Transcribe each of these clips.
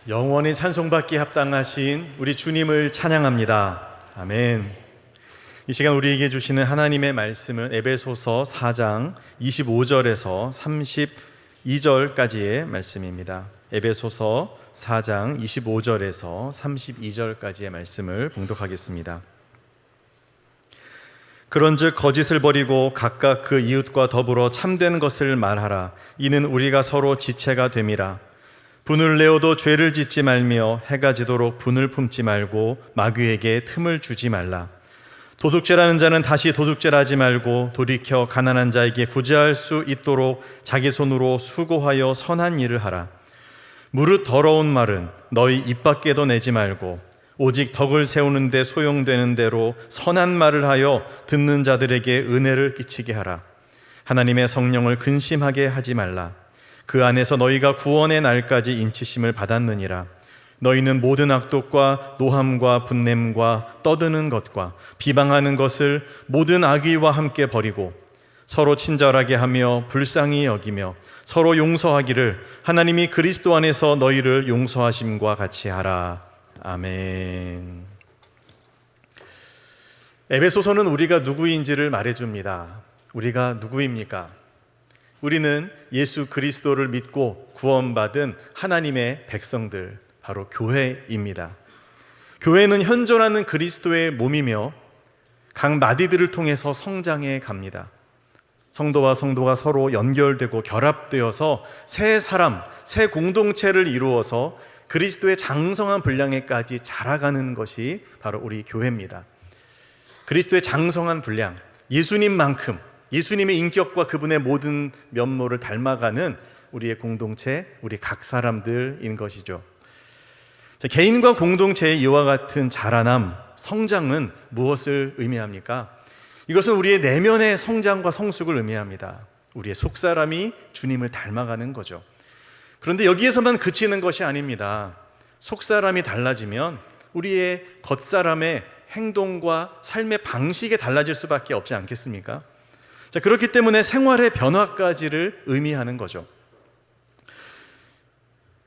영원히 찬송받기에 합당하신 우리 주님을 찬양합니다. 아멘. 이 시간 우리에게 주시는 하나님의 말씀은 에베소서 4장 25절에서 32절까지의 말씀입니다. 에베소서 4장 25절에서 32절까지의 말씀을 봉독하겠습니다. 그런즉 거짓을 버리고 각각 그 이웃과 더불어 참된 것을 말하라. 이는 우리가 서로 지체가 됨이라. 분을 내어도 죄를 짓지 말며 해가 지도록 분을 품지 말고 마귀에게 틈을 주지 말라. 도둑질하는 자는 다시 도둑질하지 말고 돌이켜 가난한 자에게 구제할 수 있도록 자기 손으로 수고하여 선한 일을 하라. 무릇 더러운 말은 너희 입 밖에도 내지 말고 오직 덕을 세우는 데 소용되는 대로 선한 말을 하여 듣는 자들에게 은혜를 끼치게 하라. 하나님의 성령을 근심하게 하지 말라. 그 안에서 너희가 구원의 날까지 인치심을 받았느니라. 너희는 모든 악독과 노함과 분냄과 떠드는 것과 비방하는 것을 모든 악의와 함께 버리고 서로 친절하게 하며 불쌍히 여기며 서로 용서하기를 하나님이 그리스도 안에서 너희를 용서하심과 같이 하라. 아멘. 에베소서는 우리가 누구인지를 말해줍니다. 우리가 누구입니까? 우리는 예수 그리스도를 믿고 구원받은 하나님의 백성들, 바로 교회입니다. 교회는 현존하는 그리스도의 몸이며 각 마디들을 통해서 성장해 갑니다. 성도와 성도가 서로 연결되고 결합되어서 새 사람, 새 공동체를 이루어서 그리스도의 장성한 분량에까지 자라가는 것이 바로 우리 교회입니다. 그리스도의 장성한 분량, 예수님만큼 예수님의 인격과 그분의 모든 면모를 닮아가는 우리의 공동체, 우리 각 사람들인 것이죠. 개인과 공동체의 이와 같은 자라남, 성장은 무엇을 의미합니까? 이것은 우리의 내면의 성장과 성숙을 의미합니다. 우리의 속사람이 주님을 닮아가는 거죠. 그런데 여기에서만 그치는 것이 아닙니다. 속사람이 달라지면 우리의 겉사람의 행동과 삶의 방식이 달라질 수밖에 없지 않겠습니까? 그렇기 때문에 생활의 변화까지를 의미하는 거죠.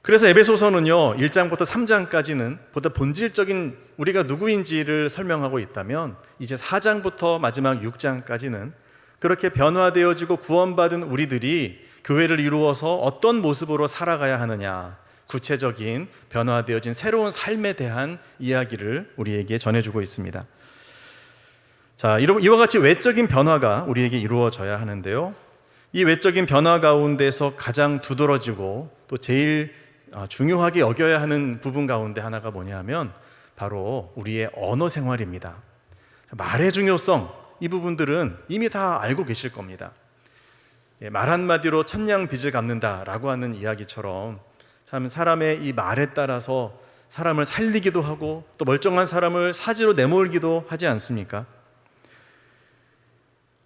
그래서 에베소서는요 1장부터 3장까지는 보다 본질적인 우리가 누구인지를 설명하고 있다면 이제 4장부터 마지막 6장까지는 그렇게 변화되어지고 구원받은 우리들이 교회를 이루어서 어떤 모습으로 살아가야 하느냐, 구체적인 변화되어진 새로운 삶에 대한 이야기를 우리에게 전해주고 있습니다. 자, 이와 같이 외적인 변화가 우리에게 이루어져야 하는데요, 이 외적인 변화 가운데서 가장 두드러지고 또 제일 중요하게 여겨야 하는 부분 가운데 하나가 뭐냐 하면 바로 우리의 언어 생활입니다. 말의 중요성, 이 부분들은 이미 다 알고 계실 겁니다. 말 한마디로 천냥 빚을 갚는다라고 하는 이야기처럼 참 사람의 이 말에 따라서 사람을 살리기도 하고 또 멀쩡한 사람을 사지로 내몰기도 하지 않습니까?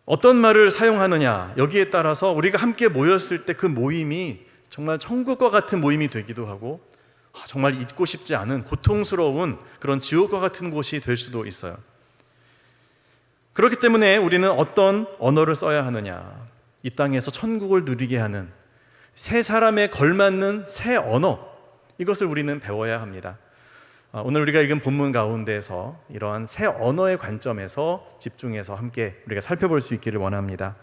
어떤 말을 사용하느냐, 여기에 따라서 우리가 함께 모였을 때 그 모임이 정말 천국과 같은 모임이 되기도 하고 정말 잊고 싶지 않은 고통스러운 그런 지옥과 같은 곳이 될 수도 있어요. 그렇기 때문에 우리는 어떤 언어를 써야 하느냐, 이 땅에서 천국을 누리게 하는 새 사람에 걸맞는 새 언어, 이것을 우리는 배워야 합니다. 오늘 우리가 읽은 본문 가운데서 이러한 새 언어의 관점에서 집중해서 함께 우리가 살펴볼 수 있기를 원합니다.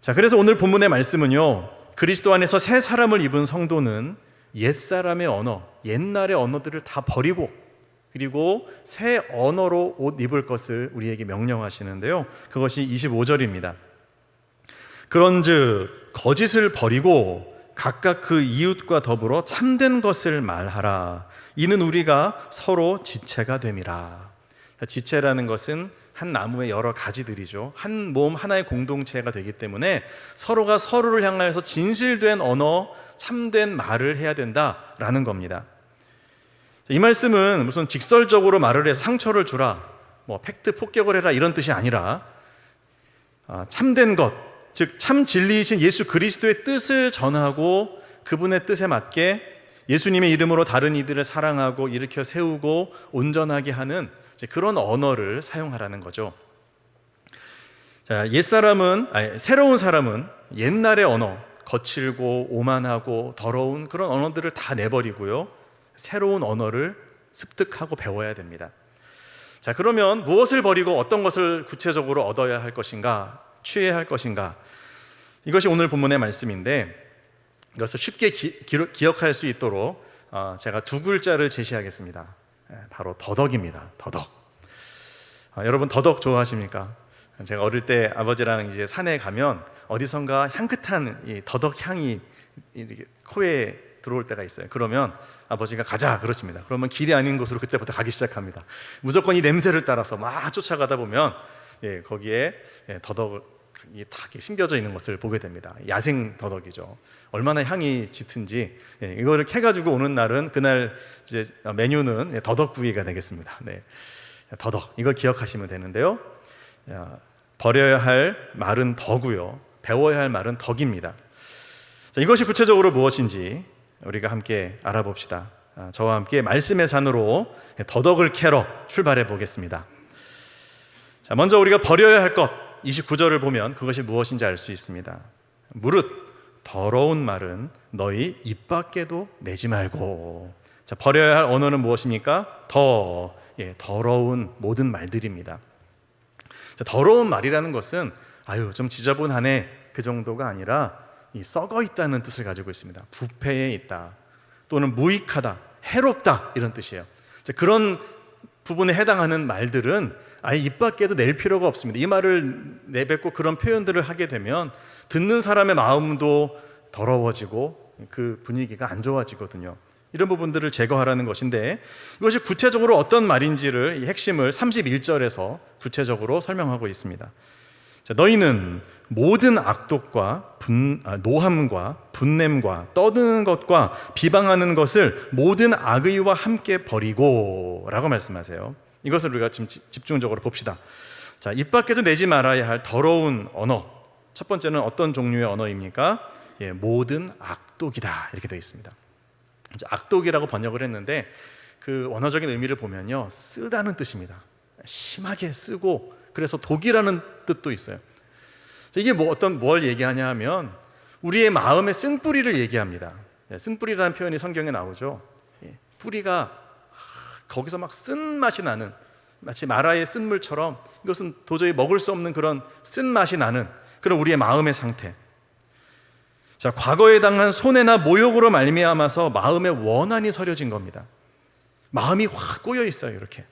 자, 그래서 오늘 본문의 말씀은요, 그리스도 안에서 새 사람을 입은 성도는 옛사람의 언어, 옛날의 언어들을 다 버리고 그리고 새 언어로 옷 입을 것을 우리에게 명령하시는데요, 그것이 25절입니다. 그런즉 거짓을 버리고 각각 그 이웃과 더불어 참된 것을 말하라. 이는 우리가 서로 지체가 됨이라. 지체라는 것은 한 나무의 여러 가지들이죠. 한 몸 하나의 공동체가 되기 때문에 서로가 서로를 향하여서 진실된 언어, 참된 말을 해야 된다라는 겁니다. 이 말씀은 무슨 직설적으로 말을 해서 상처를 주라, 팩트 폭격을 해라, 이런 뜻이 아니라 참된 것, 즉 참 진리이신 예수 그리스도의 뜻을 전하고 그분의 뜻에 맞게 예수님의 이름으로 다른 이들을 사랑하고 일으켜 세우고 온전하게 하는 그런 언어를 사용하라는 거죠. 자, 새로운 사람은 옛날의 언어, 거칠고 오만하고 더러운 그런 언어들을 다 내버리고요, 새로운 언어를 습득하고 배워야 됩니다. 자, 그러면 무엇을 버리고 어떤 것을 구체적으로 얻어야 할 것인가, 취해야 할 것인가, 이것이 오늘 본문의 말씀인데, 이것을 쉽게 기억할 수 있도록 제가 두 글자를 제시하겠습니다. 바로 더덕입니다. 더덕. 여러분 더덕 좋아하십니까? 제가 어릴 때 아버지랑 이제 산에 가면 어디선가 향긋한 이 더덕 향이 이렇게 코에 들어올 때가 있어요. 그러면 아버지가 가자 그러십니다. 그러면 길이 아닌 곳으로 그때부터 가기 시작합니다. 무조건 이 냄새를 따라서 막 쫓아가다 보면 거기에 더덕이 다 심겨져 있는 것을 보게 됩니다. 야생 더덕이죠. 얼마나 향이 짙은지 이거를 캐가지고 오는 날은 그날 이제 메뉴는 더덕구이가 되겠습니다. 더덕, 이걸 기억하시면 되는데요. 버려야 할 말은 더고요, 배워야 할 말은 덕입니다. 자, 이것이 구체적으로 무엇인지 우리가 함께 알아봅시다. 저와 함께 말씀의 산으로 더덕을 캐러 출발해 보겠습니다. 자, 먼저 우리가 버려야 할 것, 29절을 보면 그것이 무엇인지 알 수 있습니다. 무릇 더러운 말은 너희 입 밖에도 내지 말고. 자, 버려야 할 언어는 무엇입니까? 더러운 모든 말들입니다. 자, 더러운 말이라는 것은 좀 지저분하네 그 정도가 아니라 썩어 있다는 뜻을 가지고 있습니다. 부패해 있다, 또는 무익하다, 해롭다, 이런 뜻이에요. 자, 그런 부분에 해당하는 말들은 아예 입 밖에도 낼 필요가 없습니다. 이 말을 내뱉고 그런 표현들을 하게 되면 듣는 사람의 마음도 더러워지고 그 분위기가 안 좋아지거든요. 이런 부분들을 제거하라는 것인데, 이것이 구체적으로 어떤 말인지를, 이 핵심을 31절에서 구체적으로 설명하고 있습니다. 자, 너희는 모든 악독과 노함과 분냄과 떠드는 것과 비방하는 것을 모든 악의와 함께 버리고 라고 말씀하세요. 이것을 우리가 지금 집중적으로 봅시다. 자, 입 밖에도 내지 말아야 할 더러운 언어, 첫 번째는 어떤 종류의 언어입니까? 모든 악독이다, 이렇게 되어 있습니다. 악독이라고 번역을 했는데 그 원어적인 의미를 보면요, 쓰다는 뜻입니다. 심하게 쓰고, 그래서 독이라는 뜻도 있어요. 이게 뭘 얘기하냐 하면 우리의 마음의 쓴뿌리를 얘기합니다. 쓴뿌리라는 표현이 성경에 나오죠. 뿌리가 거기서 막 쓴맛이 나는, 마치 마라의 쓴물처럼 이것은 도저히 먹을 수 없는 그런 쓴맛이 나는 그런 우리의 마음의 상태. 자, 과거에 당한 손해나 모욕으로 말미암아서 마음의 원한이 서려진 겁니다. 마음이 확 꼬여 있어요, 이렇게.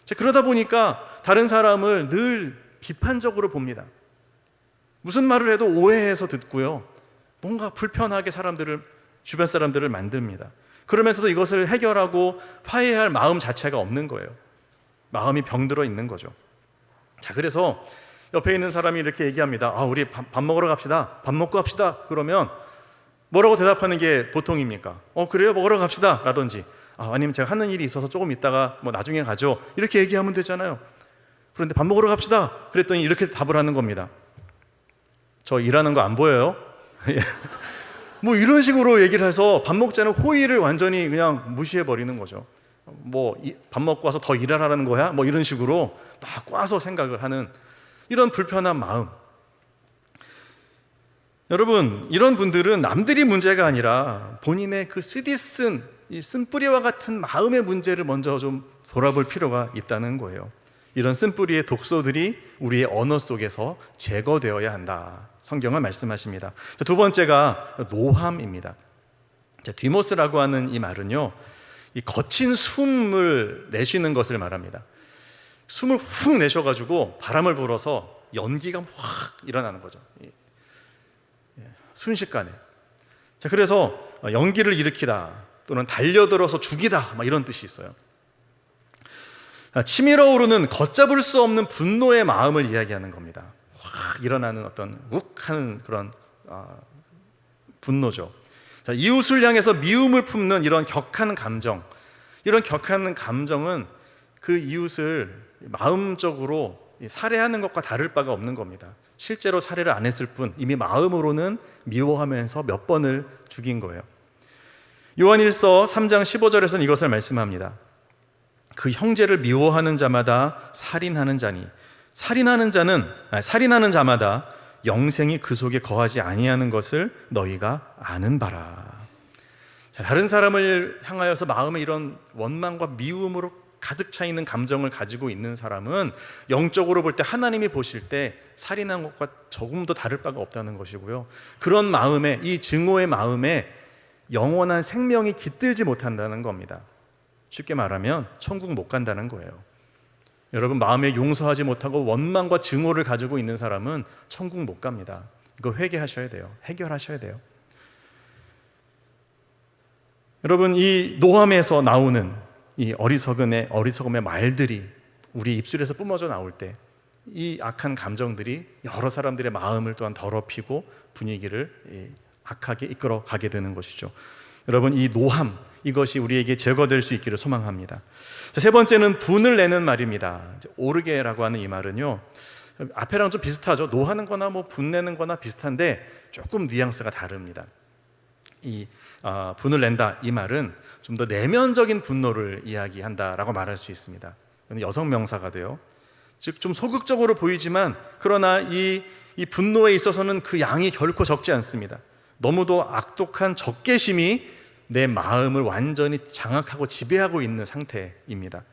자, 그러다 보니까 다른 사람을 늘 비판적으로 봅니다. 무슨 말을 해도 오해해서 듣고요, 뭔가 불편하게 주변 사람들을 만듭니다. 그러면서도 이것을 해결하고 화해할 마음 자체가 없는 거예요. 마음이 병들어 있는 거죠. 자, 그래서 옆에 있는 사람이 이렇게 얘기합니다. 우리 밥 먹으러 갑시다. 밥 먹고 합시다. 그러면 뭐라고 대답하는 게 보통입니까? 그래요, 먹으러 갑시다 라든지, 아니면 제가 하는 일이 있어서 조금 있다가 나중에 가죠, 이렇게 얘기하면 되잖아요. 그런데 밥 먹으러 갑시다 그랬더니 이렇게 답을 하는 겁니다. 저 일하는 거 안 보여요? 이런 식으로 얘기를 해서 밥 먹자는 호의를 완전히 그냥 무시해 버리는 거죠. 밥 먹고 와서 더 일하라는 거야? 이런 식으로 막 꽈서 생각을 하는 이런 불편한 마음. 여러분, 이런 분들은 남들이 문제가 아니라 본인의 그 쓰디쓴 이 쓴뿌리와 같은 마음의 문제를 먼저 좀 돌아볼 필요가 있다는 거예요. 이런 쓴뿌리의 독소들이 우리의 언어 속에서 제거되어야 한다, 성경은 말씀하십니다. 자, 두 번째가 노함입니다. 자, 디모스라고 하는 이 말은요, 이 거친 숨을 내쉬는 것을 말합니다. 숨을 훅 내셔가지고 바람을 불어서 연기가 확 일어나는 거죠, 순식간에. 자, 그래서 연기를 일으키다, 또는 달려들어서 죽이다, 이런 뜻이 있어요. 치밀어 오르는 걷잡을 수 없는 분노의 마음을 이야기하는 겁니다. 확 일어나는 어떤 욱하는 그런 분노죠. 자, 이웃을 향해서 미움을 품는 이런 격한 감정, 이런 격한 감정은 그 이웃을 마음적으로 살해하는 것과 다를 바가 없는 겁니다. 실제로 살해를 안 했을 뿐 이미 마음으로는 미워하면서 몇 번을 죽인 거예요. 요한일서 3장 15절에서는 이것을 말씀합니다. 그 형제를 미워하는 자마다 살인하는 자니 살인하는 자마다 영생이 그 속에 거하지 아니하는 것을 너희가 아는 바라. 다른 사람을 향하여서 마음에 이런 원망과 미움으로 가득 차 있는 감정을 가지고 있는 사람은 영적으로 볼 때, 하나님이 보실 때 살인한 것과 조금 더 다를 바가 없다는 것이고요. 그런 마음에, 이 증오의 마음에 영원한 생명이 깃들지 못한다는 겁니다. 쉽게 말하면 천국 못 간다는 거예요. 여러분, 마음에 용서하지 못하고 원망과 증오를 가지고 있는 사람은 천국 못 갑니다. 이거 회개하셔야 돼요. 해결하셔야 돼요. 여러분, 이 노함에서 나오는 이 어리석음의 말들이 우리 입술에서 뿜어져 나올 때 이 악한 감정들이 여러 사람들의 마음을 또한 더럽히고 분위기를 악하게 이끌어 가게 되는 것이죠. 여러분, 이 노함, 이것이 우리에게 제거될 수 있기를 소망합니다. 자, 세 번째는 분을 내는 말입니다. 오르게라고 하는 이 말은요, 앞에랑 좀 비슷하죠. 노하는 거나 뭐 분내는 거나 비슷한데 조금 뉘앙스가 다릅니다. 이 분을 낸다, 이 말은 좀 더 내면적인 분노를 이야기한다라고 말할 수 있습니다. 여성 명사가 돼요. 즉 좀 소극적으로 보이지만 그러나 이 분노에 있어서는 그 양이 결코 적지 않습니다. 너무도 악독한 적개심이 내 마음을 완전히 장악하고 지배하고 있는 상태입니다.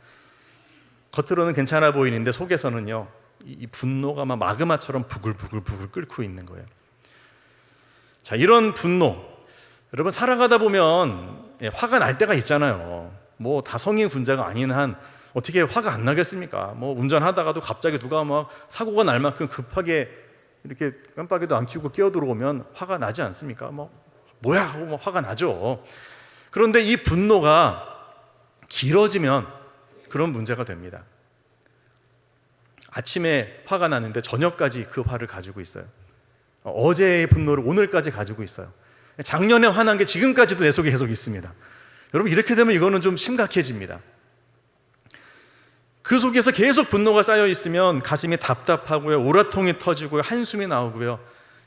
겉으로는 괜찮아 보이는데 속에서는요, 이 분노가 막 마그마처럼 부글부글 끓고 있는 거예요. 자, 이런 분노, 여러분 살아가다 보면 화가 날 때가 있잖아요. 뭐 다 성인 군자가 아닌 한 어떻게 화가 안 나겠습니까? 뭐 운전하다가도 갑자기 누가 막 사고가 날 만큼 급하게 이렇게 깜빡이도 안 켜고 끼어들어오면 화가 나지 않습니까? 뭐야 하고 막 화가 나죠. 그런데 이 분노가 길어지면 그런 문제가 됩니다. 아침에 화가 나는데 저녁까지 그 화를 가지고 있어요. 어제의 분노를 오늘까지 가지고 있어요. 작년에 화난 게 지금까지도 내 속에 계속 있습니다. 여러분, 이렇게 되면 이거는 좀 심각해집니다. 그 속에서 계속 분노가 쌓여 있으면 가슴이 답답하고요, 우라통이 터지고요, 한숨이 나오고요,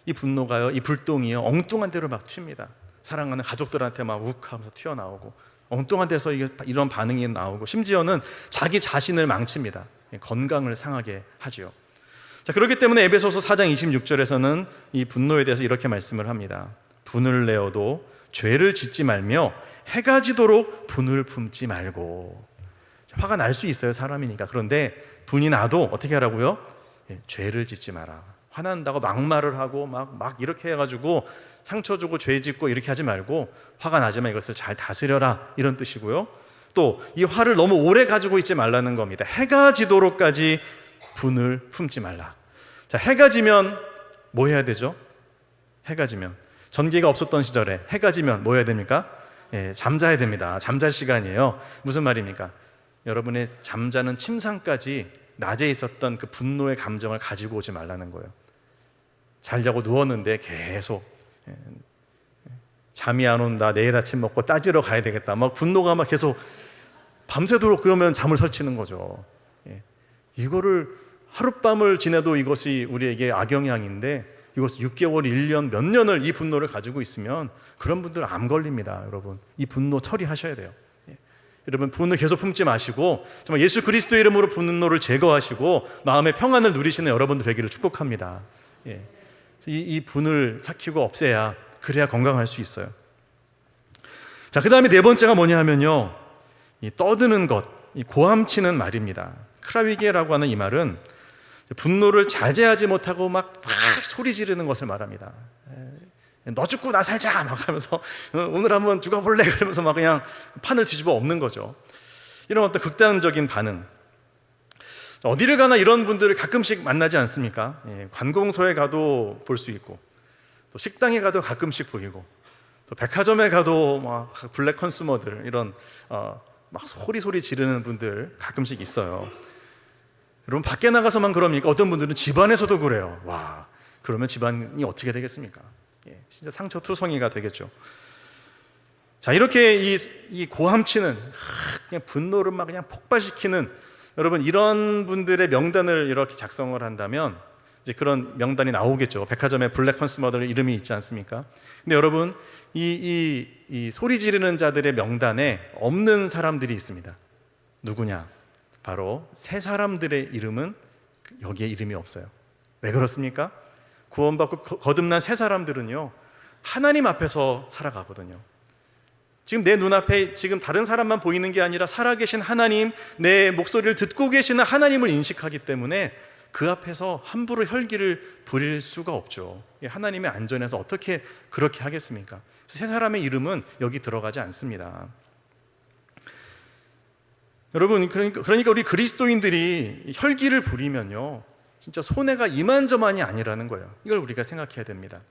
이 분노가요, 이 불똥이요, 엉뚱한 데로 막 튑니다. 사랑하는 가족들한테 막 욱하면서 튀어나오고, 엉뚱한 데서 이런 반응이 나오고, 심지어는 자기 자신을 망칩니다. 건강을 상하게 하죠. 자, 그렇기 때문에 에베소서 4장 26절에서는 이 분노에 대해서 이렇게 말씀을 합니다. 분을 내어도 죄를 짓지 말며 해가 지도록 분을 품지 말고. 화가 날 수 있어요, 사람이니까. 그런데 분이 나도 어떻게 하라고요? 죄를 짓지 마라. 화난다고 막말을 하고 막 이렇게 해가지고 상처 주고 죄 짓고 이렇게 하지 말고, 화가 나지만 이것을 잘 다스려라, 이런 뜻이고요. 또 이 화를 너무 오래 가지고 있지 말라는 겁니다. 해가 지도록까지 분을 품지 말라. 자, 해가 지면 뭐 해야 되죠? 해가 지면, 전기가 없었던 시절에 해가 지면 뭐 해야 됩니까? 잠자야 됩니다. 잠잘 시간이에요. 무슨 말입니까? 여러분의 잠자는 침상까지 낮에 있었던 그 분노의 감정을 가지고 오지 말라는 거예요. 자려고 누웠는데 계속 잠이 안 온다, 내일 아침 먹고 따지러 가야 되겠다, 막 분노가 막 계속 밤새도록 그러면 잠을 설치는 거죠. 이거를 하룻밤을 지내도 이것이 우리에게 악영향인데, 이것 6개월, 1년, 몇 년을 이 분노를 가지고 있으면 그런 분들 암 걸립니다. 여러분, 이 분노 처리하셔야 돼요. 여러분, 분을 계속 품지 마시고 정말 예수 그리스도의 이름으로 분노를 제거하시고 마음의 평안을 누리시는 여러분들 되기를 축복합니다. 이 분을 삭히고 없애야, 그래야 건강할 수 있어요. 자, 그 다음에 네 번째가 뭐냐 하면요, 이 떠드는 것, 이 고함치는 말입니다. 크라위게라고 하는 이 말은 분노를 자제하지 못하고 막 소리 지르는 것을 말합니다. 너 죽고 나 살자 막 하면서 오늘 한번 죽어볼래 그러면서 막 그냥 판을 뒤집어 엎는 거죠. 이런 어떤 극단적인 반응. 어디를 가나 이런 분들을 가끔씩 만나지 않습니까? 관공서에 가도 볼 수 있고, 또 식당에 가도 가끔씩 보이고, 또 백화점에 가도 막 블랙 컨슈머들, 이런 막 소리 지르는 분들 가끔씩 있어요. 여러분, 밖에 나가서만 그럽니까? 어떤 분들은 집안에서도 그래요. 와, 그러면 집안이 어떻게 되겠습니까? 진짜 상처투성이가 되겠죠. 자, 이렇게 이 고함치는, 그냥 분노를 막 그냥 폭발시키는, 여러분, 이런 분들의 명단을 이렇게 작성을 한다면 이제 그런 명단이 나오겠죠. 백화점에 블랙 컨슈머들 이름이 있지 않습니까? 근데 여러분, 이 소리 지르는 자들의 명단에 없는 사람들이 있습니다. 누구냐? 바로 새 사람들의 이름은 여기에 이름이 없어요. 왜 그렇습니까? 구원받고 거듭난 새 사람들은요, 하나님 앞에서 살아가거든요. 지금 내 눈앞에 지금 다른 사람만 보이는 게 아니라 살아계신 하나님, 내 목소리를 듣고 계시는 하나님을 인식하기 때문에 그 앞에서 함부로 혈기를 부릴 수가 없죠. 하나님의 안전에서 어떻게 그렇게 하겠습니까? 세 사람의 이름은 여기 들어가지 않습니다. 여러분, 그러니까 우리 그리스도인들이 혈기를 부리면요, 진짜 손해가 이만저만이 아니라는 거예요. 이걸 우리가 생각해야 됩니다.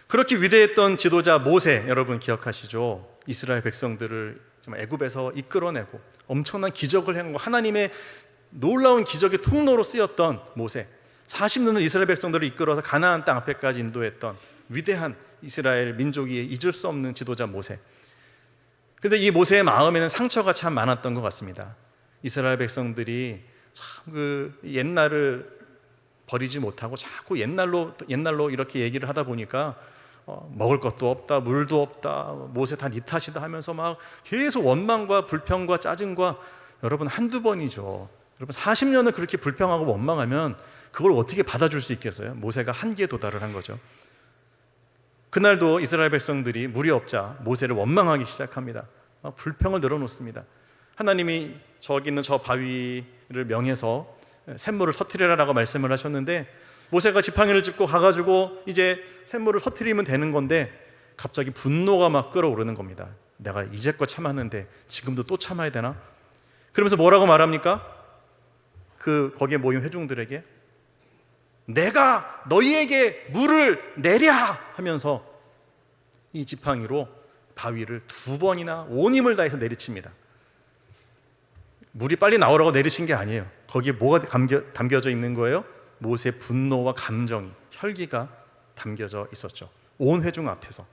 그렇게 위대했던 지도자 모세, 여러분 기억하시죠? 이스라엘 백성들을 애굽에서 이끌어내고 엄청난 기적을 행하고 하나님의 놀라운 기적의 통로로 쓰였던 모세, 40년을 이스라엘 백성들을 이끌어서 가나안 땅 앞에까지 인도했던 위대한 이스라엘 민족이 잊을 수 없는 지도자 모세. 근데 이 모세의 마음에는 상처가 참 많았던 것 같습니다. 이스라엘 백성들이 참 그 옛날을 버리지 못하고 자꾸 옛날로 이렇게 얘기를 하다 보니까 먹을 것도 없다, 물도 없다, 모세 다 네 탓이다 하면서 막 계속 원망과 불평과 짜증과, 여러분 한두 번이죠. 여러분 40년을 그렇게 불평하고 원망하면 그걸 어떻게 받아줄 수 있겠어요? 모세가 한계에 도달을 한 거죠. 그날도 이스라엘 백성들이 물이 없자 모세를 원망하기 시작합니다. 막 불평을 늘어놓습니다. 하나님이 저기 있는 저 바위를 명해서 샘물을 터뜨리라라고 말씀을 하셨는데, 모세가 지팡이를 짚고 가가지고 이제 샘물을 터뜨리면 되는 건데 갑자기 분노가 막 끓어오르는 겁니다. 내가 이제껏 참았는데 지금도 또 참아야 되나? 그러면서 뭐라고 말합니까? 거기에 모인 회중들에게 내가 너희에게 물을 내랴 하면서 이 지팡이로 바위를 2번이나 온 힘을 다해서 내리칩니다. 물이 빨리 나오라고 내리친 게 아니에요. 거기에 뭐가 담겨져 있는 거예요? 모세의 분노와 감정이, 혈기가 담겨져 있었죠. 온 회중 앞에서.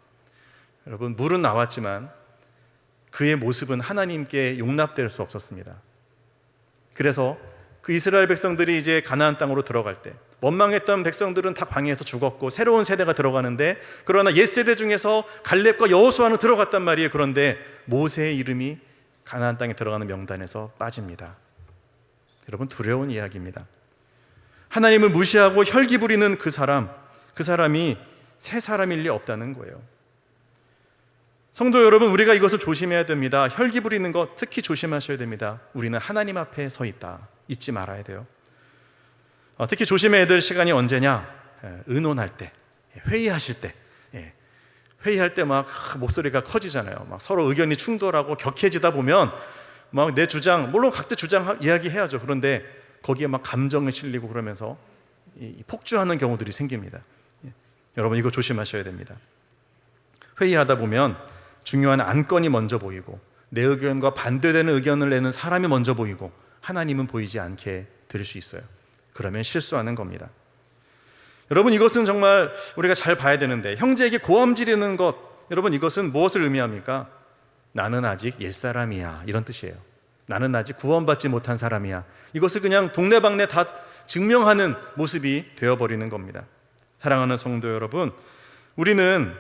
여러분, 물은 나왔지만 그의 모습은 하나님께 용납될 수 없었습니다. 그래서 그 이스라엘 백성들이 이제 가나안 땅으로 들어갈 때 원망했던 백성들은 다 광야에서 죽었고 새로운 세대가 들어가는데, 그러나 옛세대 중에서 갈렙과 여호수아는 들어갔단 말이에요. 그런데 모세의 이름이 가나안 땅에 들어가는 명단에서 빠집니다. 여러분, 두려운 이야기입니다. 하나님을 무시하고 혈기 부리는 그 사람이 새 사람일 리 없다는 거예요. 성도 여러분, 우리가 이것을 조심해야 됩니다. 혈기 부리는 것 특히 조심하셔야 됩니다. 우리는 하나님 앞에 서 있다, 잊지 말아야 돼요. 특히 조심해야 될 시간이 언제냐? 의논할 때, 회의하실 때. 회의할 때 막 목소리가 커지잖아요. 막 서로 의견이 충돌하고 격해지다 보면 막 내 주장, 물론 각자 주장 이야기해야죠. 그런데 거기에 막 감정을 실리고 그러면서 폭주하는 경우들이 생깁니다. 여러분, 이거 조심하셔야 됩니다. 회의하다 보면 중요한 안건이 먼저 보이고 내 의견과 반대되는 의견을 내는 사람이 먼저 보이고 하나님은 보이지 않게 될 수 있어요. 그러면 실수하는 겁니다. 여러분, 이것은 정말 우리가 잘 봐야 되는데, 형제에게 고함 지르는 것, 여러분 이것은 무엇을 의미합니까? 나는 아직 옛사람이야, 이런 뜻이에요. 나는 아직 구원받지 못한 사람이야. 이것을 그냥 동네방네 다 증명하는 모습이 되어버리는 겁니다. 사랑하는 성도 여러분, 우리는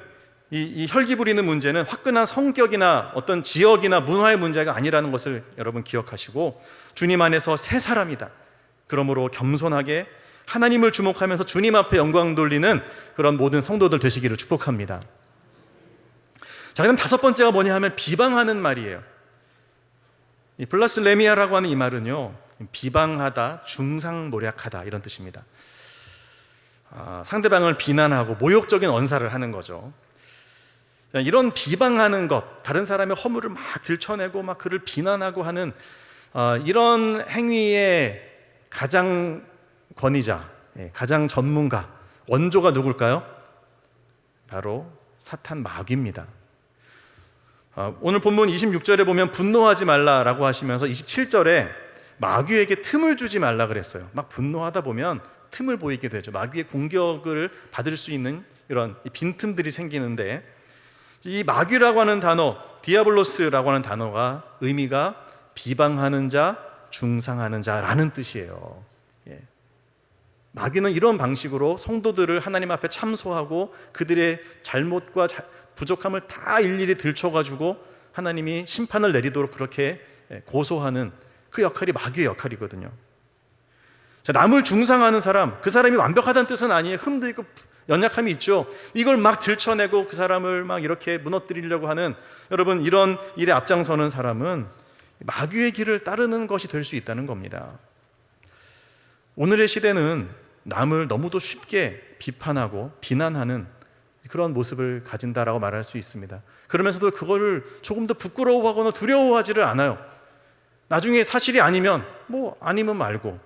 이 혈기 부리는 문제는 화끈한 성격이나 어떤 지역이나 문화의 문제가 아니라는 것을 여러분 기억하시고, 주님 안에서 새 사람이다. 그러므로 겸손하게 하나님을 주목하면서 주님 앞에 영광 돌리는 그런 모든 성도들 되시기를 축복합니다. 자, 그럼 5번째가 뭐냐 하면 비방하는 말이에요. 이 블라슬레미아라고 하는 이 말은요, 비방하다, 중상모략하다, 이런 뜻입니다. 상대방을 비난하고 모욕적인 언사를 하는 거죠. 이런 비방하는 것, 다른 사람의 허물을 막 들춰내고 막 그를 비난하고 하는 이런 행위의 가장 권위자, 가장 전문가, 원조가 누굴까요? 바로 사탄 마귀입니다. 오늘 본문 26절에 보면 분노하지 말라라고 하시면서 27절에 마귀에게 틈을 주지 말라 그랬어요. 막 분노하다 보면 틈을 보이게 되죠. 마귀의 공격을 받을 수 있는 이런 빈틈들이 생기는데, 이 마귀라고 하는 단어, 디아블로스라고 하는 단어가 의미가 비방하는 자, 중상하는 자라는 뜻이에요. 마귀는 이런 방식으로 성도들을 하나님 앞에 참소하고 그들의 잘못과 부족함을 다 일일이 들춰가지고 하나님이 심판을 내리도록 그렇게 고소하는 그 역할이 마귀의 역할이거든요. 자, 남을 중상하는 사람, 그 사람이 완벽하다는 뜻은 아니에요. 흠도 있고 연약함이 있죠. 이걸 막 들춰내고 그 사람을 막 이렇게 무너뜨리려고 하는, 여러분, 이런 일에 앞장서는 사람은 마귀의 길을 따르는 것이 될 수 있다는 겁니다. 오늘의 시대는 남을 너무도 쉽게 비판하고 비난하는 그런 모습을 가진다라고 말할 수 있습니다. 그러면서도 그거를 조금 더 부끄러워하거나 두려워하지를 않아요. 나중에 사실이 아니면 아니면 말고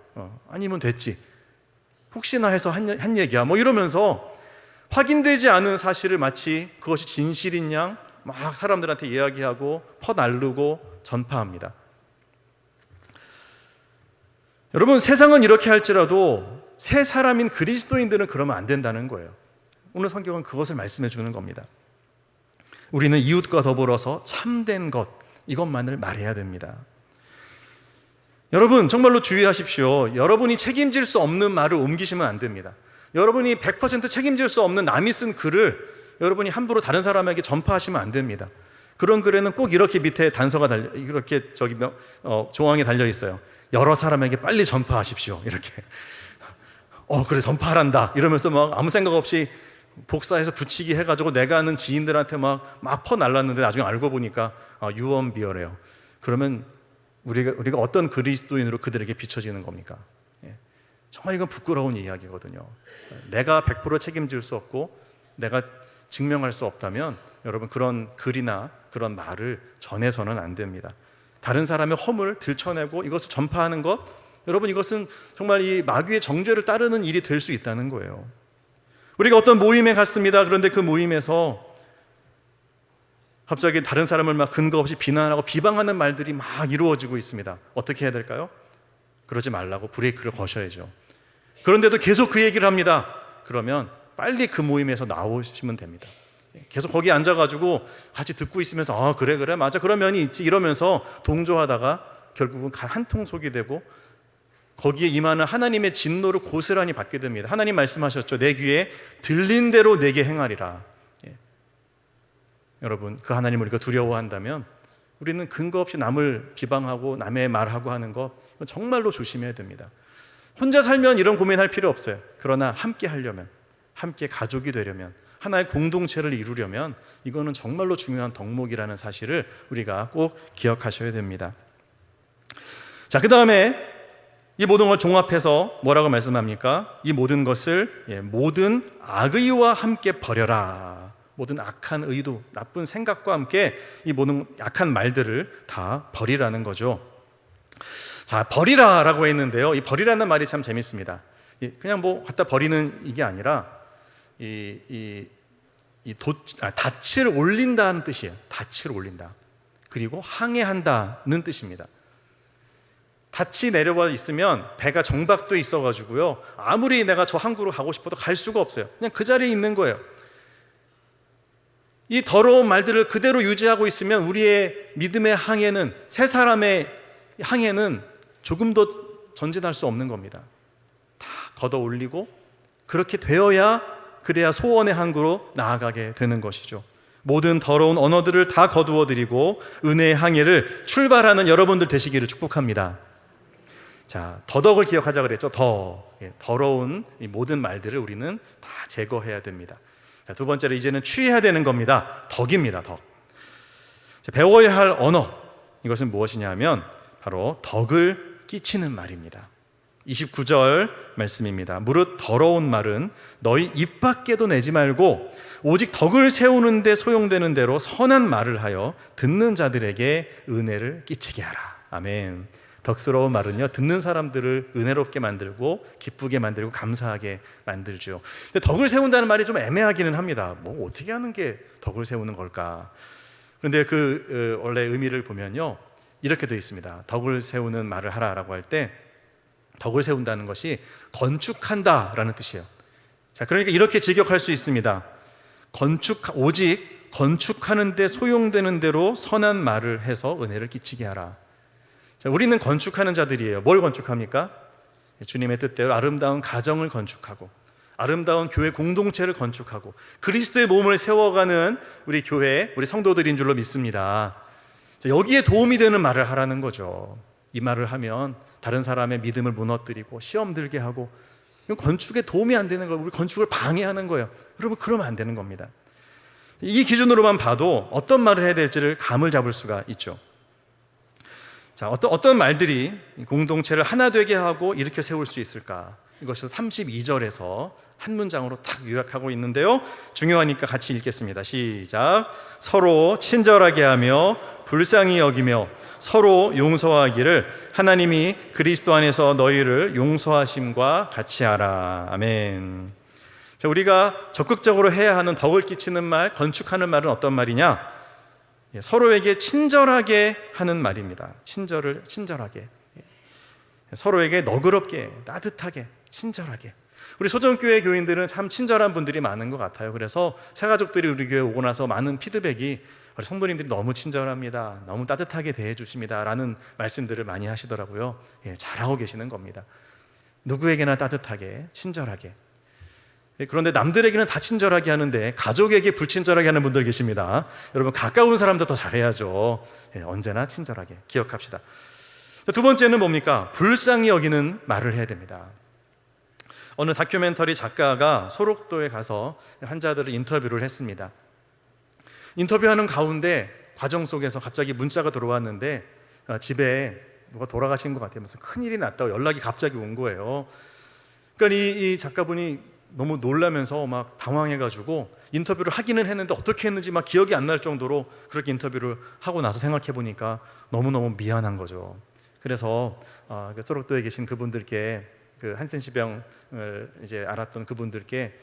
아니면 됐지, 혹시나 해서 한 얘기야 이러면서 확인되지 않은 사실을 마치 그것이 진실인 양 막 사람들한테 이야기하고 퍼날르고 전파합니다. 여러분, 세상은 이렇게 할지라도 새 사람인 그리스도인들은 그러면 안 된다는 거예요. 오늘 성경은 그것을 말씀해 주는 겁니다. 우리는 이웃과 더불어서 참된 것, 이것만을 말해야 됩니다. 여러분, 정말로 주의하십시오. 여러분이 책임질 수 없는 말을 옮기시면 안 됩니다. 여러분이 100% 책임질 수 없는 남이 쓴 글을 여러분이 함부로 다른 사람에게 전파하시면 안 됩니다. 그런 글에는 꼭 이렇게 밑에 단서가 이렇게 조항이 달려 있어요. 여러 사람에게 빨리 전파하십시오. 이렇게. 그래, 전파하란다. 이러면서 막 아무 생각 없이 복사해서 붙이기 해가지고 내가 아는 지인들한테 막 퍼날랐는데 나중에 알고 보니까 유언비어래요. 그러면 우리가 어떤 그리스도인으로 그들에게 비춰지는 겁니까? 정말 이건 부끄러운 이야기거든요. 내가 100% 책임질 수 없고 내가 증명할 수 없다면 여러분, 그런 글이나 그런 말을 전해서는 안 됩니다. 다른 사람의 허물 들춰내고 이것을 전파하는 것, 여러분, 이것은 정말 이 마귀의 정죄를 따르는 일이 될 수 있다는 거예요. 우리가 어떤 모임에 갔습니다. 그런데 그 모임에서 갑자기 다른 사람을 막 근거 없이 비난하고 비방하는 말들이 막 이루어지고 있습니다. 어떻게 해야 될까요? 그러지 말라고 브레이크를 거셔야죠. 그런데도 계속 그 얘기를 합니다. 그러면 빨리 그 모임에서 나오시면 됩니다. 계속 거기 앉아가지고 같이 듣고 있으면서 그래 맞아, 그런 면이 있지 이러면서 동조하다가 결국은 한통속이 되고 거기에 임하는 하나님의 진노를 고스란히 받게 됩니다. 하나님 말씀하셨죠. 내 귀에 들린 대로 내게 행하리라. 여러분, 그 하나님을 우리가 두려워한다면 우리는 근거 없이 남을 비방하고 남의 말하고 하는 것, 이건 정말로 조심해야 됩니다. 혼자 살면 이런 고민할 필요 없어요. 그러나 함께 하려면, 함께 가족이 되려면, 하나의 공동체를 이루려면 이거는 정말로 중요한 덕목이라는 사실을 우리가 꼭 기억하셔야 됩니다. 자, 그 다음에 이 모든 걸 종합해서 뭐라고 말씀합니까? 이 모든 것을 모든 악의와 함께 버려라. 모든 악한 의도, 나쁜 생각과 함께 이 모든 악한 말들을 다 버리라는 거죠. 자, 버리라라고 했는데요. 이 버리라는 말이 참 재밌습니다. 그냥 갖다 버리는 이게 아니라 닻을 올린다는 뜻이에요. 닻을 올린다. 그리고 항해한다는 뜻입니다. 닻이 내려와 있으면 배가 정박돼 있어가지고요, 아무리 내가 저 항구로 가고 싶어도 갈 수가 없어요. 그냥 그 자리에 있는 거예요. 이 더러운 말들을 그대로 유지하고 있으면 우리의 믿음의 항해는, 새 사람의 항해는 조금 더 전진할 수 없는 겁니다. 다 걷어 올리고 그렇게 그래야 소원의 항구로 나아가게 되는 것이죠. 모든 더러운 언어들을 다 거두어드리고 은혜의 항해를 출발하는 여러분들 되시기를 축복합니다. 자, 더덕을 기억하자 그랬죠. 더러운 이 모든 말들을 우리는 다 제거해야 됩니다. 자, 두 번째로 이제는 취해야 되는 겁니다. 덕입니다. 덕. 자, 배워야 할 언어, 이것은 무엇이냐면 바로 덕을 끼치는 말입니다. 29절 말씀입니다. 무릇 더러운 말은 너희 입 밖에도 내지 말고 오직 덕을 세우는 데 소용되는 대로 선한 말을 하여 듣는 자들에게 은혜를 끼치게 하라. 아멘. 덕스러운 말은요, 듣는 사람들을 은혜롭게 만들고 기쁘게 만들고 감사하게 만들죠. 근데 덕을 세운다는 말이 좀 애매하기는 합니다. 어떻게 하는 게 덕을 세우는 걸까? 그런데 원래 의미를 보면요, 이렇게 되어 있습니다. 덕을 세우는 말을 하라라고 할 때 덕을 세운다는 것이 건축한다라는 뜻이에요. 자, 그러니까 이렇게 직역할 수 있습니다. 오직 건축하는 데 소용되는 대로 선한 말을 해서 은혜를 끼치게 하라. 자, 우리는 건축하는 자들이에요. 뭘 건축합니까? 주님의 뜻대로 아름다운 가정을 건축하고 아름다운 교회 공동체를 건축하고 그리스도의 몸을 세워가는 우리 교회, 우리 성도들인 줄로 믿습니다. 자, 여기에 도움이 되는 말을 하라는 거죠. 이 말을 하면 다른 사람의 믿음을 무너뜨리고 시험 들게 하고 이건 건축에 도움이 안 되는 거예요. 우리 건축을 방해하는 거예요. 여러분, 그러면 안 되는 겁니다. 이 기준으로만 봐도 어떤 말을 해야 될지를 감을 잡을 수가 있죠. 자, 어떤 말들이 공동체를 하나 되게 하고 일으켜 세울 수 있을까? 이것이 32절에서 한 문장으로 딱 요약하고 있는데요, 중요하니까 같이 읽겠습니다. 시작. 서로 친절하게 하며 불쌍히 여기며 서로 용서하기를 하나님이 그리스도 안에서 너희를 용서하심과 같이 하라. 아멘. 자, 우리가 적극적으로 해야 하는 덕을 끼치는 말, 건축하는 말은 어떤 말이냐? 서로에게 친절하게 하는 말입니다. 친절하게. 서로에게 너그럽게, 따뜻하게, 친절하게. 우리 소정교회 교인들은 참 친절한 분들이 많은 것 같아요. 그래서 새가족들이 우리 교회 오고 나서 많은 피드백이 우리 성도님들이 너무 친절합니다, 너무 따뜻하게 대해주십니다 라는 말씀들을 많이 하시더라고요. 잘하고 계시는 겁니다. 누구에게나 따뜻하게, 친절하게. 그런데 남들에게는 다 친절하게 하는데 가족에게 불친절하게 하는 분들 계십니다. 여러분, 가까운 사람도 더 잘해야죠. 언제나 친절하게 기억합시다. 두 번째는 뭡니까? 불쌍히 여기는 말을 해야 됩니다. 어느 다큐멘터리 작가가 소록도에 가서 환자들을 인터뷰를 했습니다. 인터뷰하는 가운데 과정 속에서 갑자기 문자가 들어왔는데 집에 누가 돌아가신 것 같아요. 무슨 큰일이 났다고 연락이 갑자기 온 거예요. 그러니까 이 작가분이 너무 놀라면서 막 당황해가지고 인터뷰를 하기는 했는데 어떻게 했는지 막 기억이 안 날 정도로 그렇게 인터뷰를 하고 나서 생각해 보니까 너무너무 미안한 거죠. 그래서 소록도에 계신 그분들께, 그 한센시병을 이제 알았던 그분들께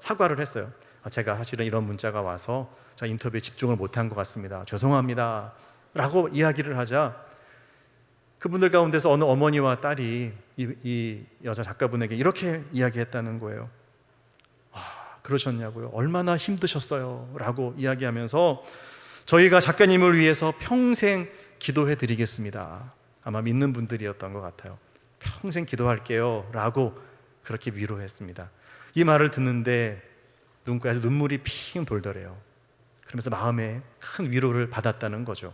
사과를 했어요. 제가 사실은 이런 문자가 와서 제가 인터뷰에 집중을 못한 것 같습니다. 죄송합니다 라고 이야기를 하자, 그분들 가운데서 어느 어머니와 딸이 이 여자 작가분에게 이렇게 이야기했다는 거예요. 그러셨냐고요? 얼마나 힘드셨어요? 라고 이야기하면서 저희가 작가님을 위해서 평생 기도해 드리겠습니다. 아마 믿는 분들이었던 것 같아요. 평생 기도할게요 라고 그렇게 위로했습니다. 이 말을 듣는데 눈가에서 눈물이 핑 돌더래요. 그러면서 마음에 큰 위로를 받았다는 거죠.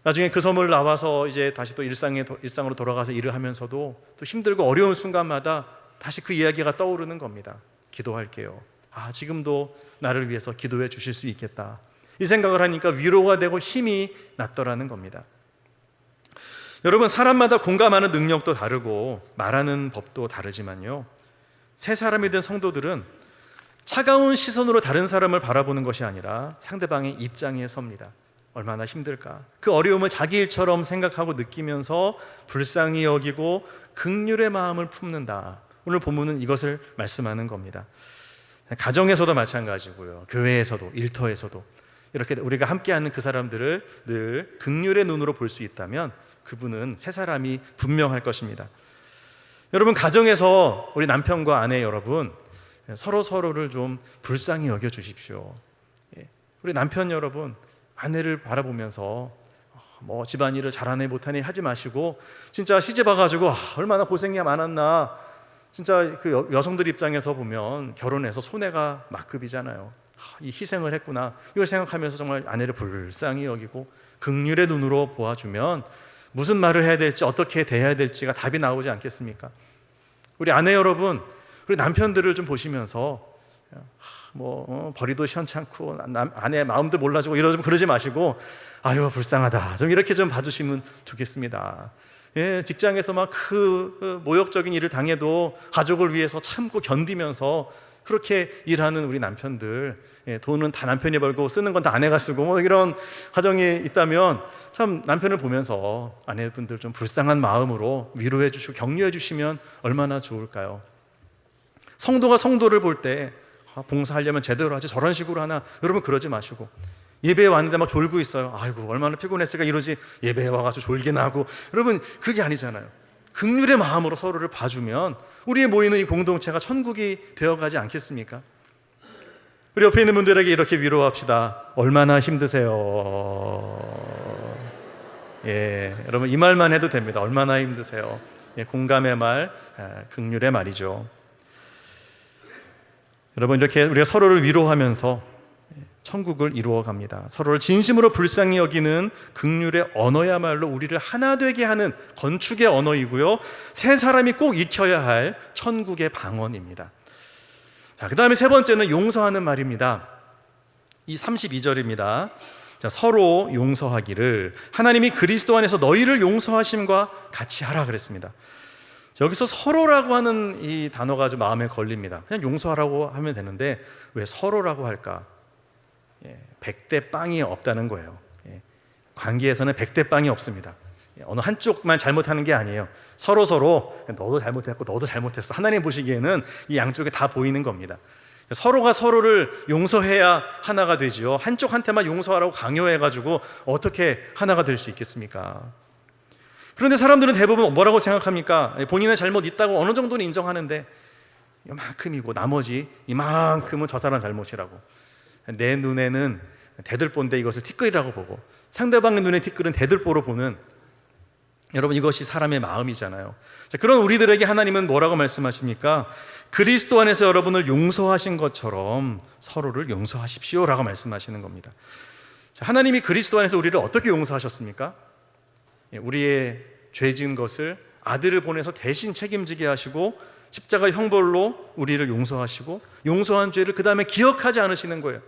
나중에 그 섬을 나와서 이제 다시 또 일상으로 돌아가서 일을 하면서도 또 힘들고 어려운 순간마다 다시 그 이야기가 떠오르는 겁니다. 기도할게요. 지금도 나를 위해서 기도해 주실 수 있겠다. 이 생각을 하니까 위로가 되고 힘이 났더라는 겁니다. 여러분, 사람마다 공감하는 능력도 다르고 말하는 법도 다르지만요, 새 사람이 된 성도들은 차가운 시선으로 다른 사람을 바라보는 것이 아니라 상대방의 입장에 섭니다. 얼마나 힘들까? 그 어려움을 자기 일처럼 생각하고 느끼면서 불쌍히 여기고 긍휼의 마음을 품는다. 오늘 본문은 이것을 말씀하는 겁니다. 가정에서도 마찬가지고요, 교회에서도, 일터에서도 이렇게 우리가 함께하는 그 사람들을 늘 긍휼의 눈으로 볼 수 있다면 그분은 새 사람이 분명할 것입니다. 여러분, 가정에서 우리 남편과 아내 여러분, 서로를 좀 불쌍히 여겨 주십시오. 우리 남편 여러분, 아내를 바라보면서 뭐 집안일을 잘하네 못하네 하지 마시고, 진짜 시집 와가지고 얼마나 고생이 많았나, 진짜 그 여성들 입장에서 보면 결혼해서 손해가 막급이잖아요. 이 희생을 했구나, 이걸 생각하면서 정말 아내를 불쌍히 여기고 긍휼의 눈으로 보아주면 무슨 말을 해야 될지, 어떻게 대해야 될지가 답이 나오지 않겠습니까? 우리 아내 여러분, 우리 남편들을 좀 보시면서 벌이도 시원찮고 아내 마음도 몰라주고 그러지 마시고, 아유 불쌍하다, 좀 이렇게 좀 봐주시면 좋겠습니다. 직장에서 막 그 모욕적인 일을 당해도 가족을 위해서 참고 견디면서 그렇게 일하는 우리 남편들, 돈은 다 남편이 벌고 쓰는 건 다 아내가 쓰고 이런 가정이 있다면 참 남편을 보면서 아내분들 좀 불쌍한 마음으로 위로해 주시고 격려해 주시면 얼마나 좋을까요? 성도가 성도를 볼 때 봉사하려면 제대로 하지 저런 식으로 하나, 여러분 그러지 마시고, 예배에 왔는데 막 졸고 있어요. 아이고 얼마나 피곤했을까 이러지, 예배에 와가지고 졸기나 하고, 여러분 그게 아니잖아요. 긍휼의 마음으로 서로를 봐주면 우리의 모이는 이 공동체가 천국이 되어가지 않겠습니까? 우리 옆에 있는 분들에게 이렇게 위로합시다. 얼마나 힘드세요? 여러분 이 말만 해도 됩니다. 얼마나 힘드세요? 공감의 말, 긍휼의 말이죠. 여러분, 이렇게 우리가 서로를 위로하면서 천국을 이루어 갑니다. 서로를 진심으로 불쌍히 여기는 긍휼의 언어야말로 우리를 하나 되게 하는 건축의 언어이고요, 세 사람이 꼭 익혀야 할 천국의 방언입니다. 자, 그 다음에 세 번째는 용서하는 말입니다. 이 32절입니다. 자, 서로 용서하기를 하나님이 그리스도 안에서 너희를 용서하심과 같이 하라 그랬습니다. 여기서 서로라고 하는 이 단어가 좀 마음에 걸립니다. 그냥 용서하라고 하면 되는데 왜 서로라고 할까? 100대 빵이 없다는 거예요. 관계에서는 100대 빵이 없습니다. 어느 한쪽만 잘못하는 게 아니에요. 서로 너도 잘못했고 너도 잘못했어. 하나님 보시기에는 이 양쪽에 다 보이는 겁니다. 서로가 서로를 용서해야 하나가 되지요. 한쪽한테만 용서하라고 강요해가지고 어떻게 하나가 될 수 있겠습니까? 그런데 사람들은 대부분 뭐라고 생각합니까? 본인의 잘못 있다고 어느 정도는 인정하는데 이만큼이고 나머지 이만큼은 저 사람 잘못이라고. 내 눈에는 대들보인데 이것을 티끌이라고 보고 상대방의 눈에 티끌은 대들보로 보는, 여러분, 이것이 사람의 마음이잖아요. 자, 그런 우리들에게 하나님은 뭐라고 말씀하십니까? 그리스도 안에서 여러분을 용서하신 것처럼 서로를 용서하십시오 라고 말씀하시는 겁니다. 자, 하나님이 그리스도 안에서 우리를 어떻게 용서하셨습니까? 우리의 죄 지은 것을 아들을 보내서 대신 책임지게 하시고 십자가 형벌로 우리를 용서하시고 용서한 죄를 그 다음에 기억하지 않으시는 거예요.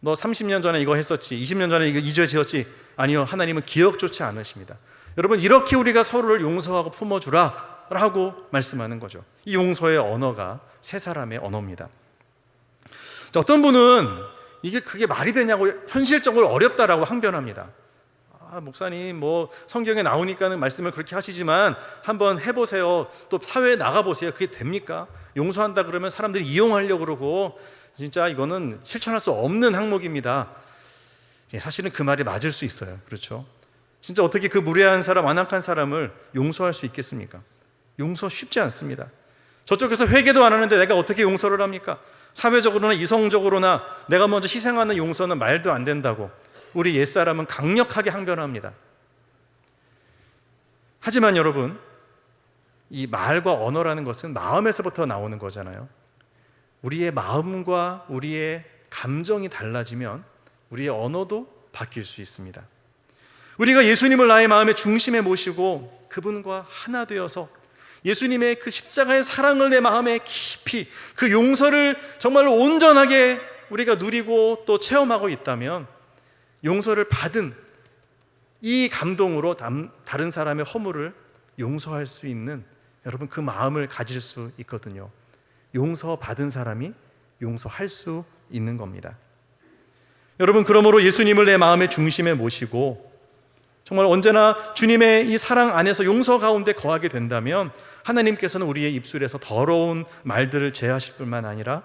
너 30년 전에 이거 했었지, 20년 전에 이 죄 지었지. 아니요, 하나님은 기억조차 않으십니다. 여러분, 이렇게 우리가 서로를 용서하고 품어주라 라고 말씀하는 거죠. 이 용서의 언어가 세 사람의 언어입니다. 자, 어떤 분은 그게 말이 되냐고 현실적으로 어렵다라고 항변합니다. 목사님, 뭐 성경에 나오니까는 말씀을 그렇게 하시지만 한번 해보세요. 또 사회에 나가보세요. 그게 됩니까? 용서한다 그러면 사람들이 이용하려고 그러고 진짜 이거는 실천할 수 없는 항목입니다. 사실은 그 말이 맞을 수 있어요. 그렇죠? 진짜 어떻게 그 무례한 사람, 완악한 사람을 용서할 수 있겠습니까? 용서 쉽지 않습니다. 저쪽에서 회개도 안 하는데 내가 어떻게 용서를 합니까? 사회적으로나 이성적으로나 내가 먼저 희생하는 용서는 말도 안 된다고 우리 옛사람은 강력하게 항변합니다. 하지만 여러분, 이 말과 언어라는 것은 마음에서부터 나오는 거잖아요. 우리의 마음과 우리의 감정이 달라지면 우리의 언어도 바뀔 수 있습니다. 우리가 예수님을 나의 마음의 중심에 모시고 그분과 하나 되어서 예수님의 그 십자가의 사랑을 내 마음에 깊이, 그 용서를 정말로 온전하게 우리가 누리고 또 체험하고 있다면 용서를 받은 이 감동으로 다른 사람의 허물을 용서할 수 있는, 여러분, 그 마음을 가질 수 있거든요. 용서받은 사람이 용서할 수 있는 겁니다. 여러분, 그러므로 예수님을 내 마음의 중심에 모시고 정말 언제나 주님의 이 사랑 안에서 용서 가운데 거하게 된다면 하나님께서는 우리의 입술에서 더러운 말들을 제하실 뿐만 아니라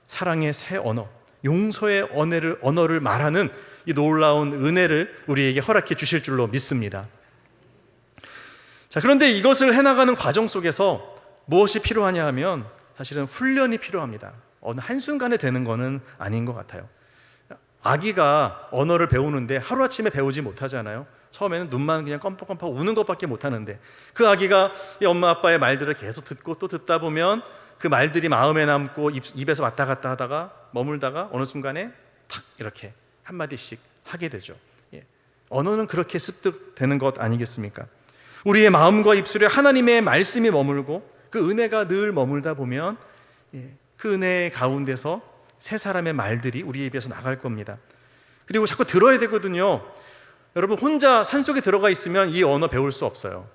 사랑의 새 언어, 용서의 언어를 말하는 이 놀라운 은혜를 우리에게 허락해 주실 줄로 믿습니다. 자, 그런데 이것을 해나가는 과정 속에서 무엇이 필요하냐 하면 사실은 훈련이 필요합니다. 어느 한순간에 되는 것은 아닌 것 같아요. 아기가 언어를 배우는데 하루아침에 배우지 못하잖아요. 처음에는 눈만 그냥 껌뻑껌뻑 우는 것밖에 못하는데 그 아기가 이 엄마 아빠의 말들을 계속 듣고 또 듣다 보면 그 말들이 마음에 남고 입에서 왔다 갔다 하다가 머물다가 어느 순간에 탁 이렇게 한마디씩 하게 되죠. 언어는 그렇게 습득되는 것 아니겠습니까? 우리의 마음과 입술에 하나님의 말씀이 머물고 그 은혜가 늘 머물다 보면 그 은혜 가운데서 세 사람의 말들이 우리 입에서 나갈 겁니다. 그리고 자꾸 들어야 되거든요. 여러분, 혼자 산속에 들어가 있으면 이 언어 배울 수 없어요.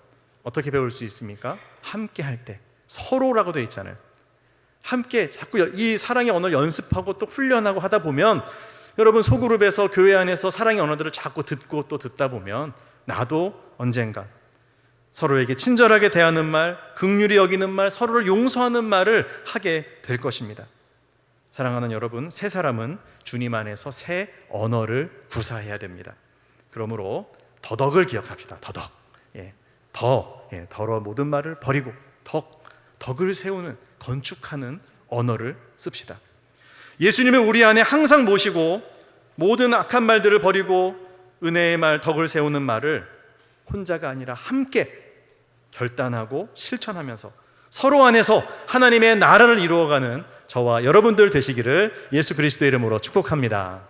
어떻게 배울 수 있습니까? 함께 할 때, 서로라고 되어 있잖아요. 함께 자꾸 이 사랑의 언어를 연습하고 또 훈련하고 하다 보면 여러분, 소그룹에서 교회 안에서 사랑의 언어들을 자꾸 듣고 또 듣다 보면 나도 언젠가 서로에게 친절하게 대하는 말, 긍휼히 여기는 말, 서로를 용서하는 말을 하게 될 것입니다. 사랑하는 여러분, 세 사람은 주님 안에서 새 언어를 구사해야 됩니다. 그러므로 더덕을 기억합시다. 더덕. 더러 모든 말을 버리고 덕을 세우는, 건축하는 언어를 씁시다. 예수님을 우리 안에 항상 모시고 모든 악한 말들을 버리고 은혜의 말, 덕을 세우는 말을 혼자가 아니라 함께 결단하고 실천하면서 서로 안에서 하나님의 나라를 이루어가는 저와 여러분들 되시기를 예수 그리스도의 이름으로 축복합니다.